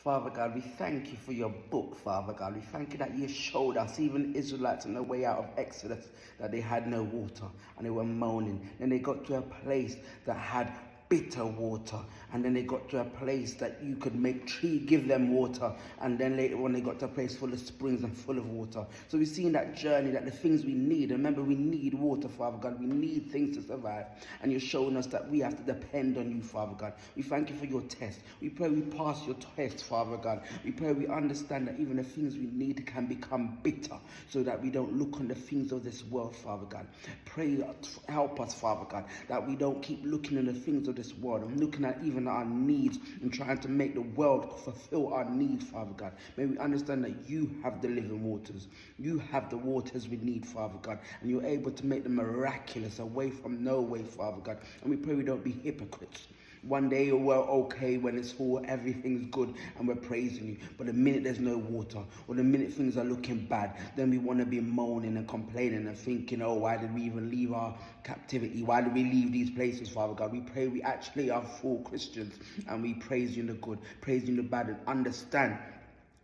Father God, we thank you for your book, Father God. We thank you that you showed us, even Israelites on the way out of Exodus, that they had no water and they were moaning. Then they got to a place that had bitter water, and then they got to a place that you could make tree give them water, and then later on they got to a place full of springs and full of water. So we've seen that journey, that the things we need, remember we need water, Father God, we need things to survive, and you're showing us that we have to depend on you, Father God. We thank you for your test. We pray we pass your test, Father God. We pray we understand that even the things we need can become bitter, so that we don't look on the things of this world, Father God. Pray, help us, Father God, that we don't keep looking on the things of this world and looking at even our needs and trying to make the world fulfill our needs, Father God. May we understand that you have the living waters. You have the waters we need, Father God, and you're able to make them miraculous, away from no way, Father God. And we pray we don't be hypocrites. One day we're okay when it's all, everything's good and we're praising you. But the minute there's no water, or the minute things are looking bad, then we want to be moaning and complaining and thinking, oh, why did we even leave our captivity? Why did we leave these places, Father God? We pray we actually are full Christians, and we praise you in the good, praise you in the bad, and understand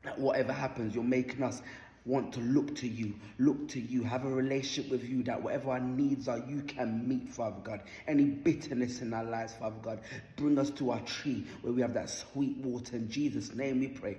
that whatever happens, you're making us want to look to you, have a relationship with you, that whatever our needs are, you can meet, Father God. Any bitterness in our lives, Father God, bring us to our tree where we have that sweet water. In Jesus' name we pray.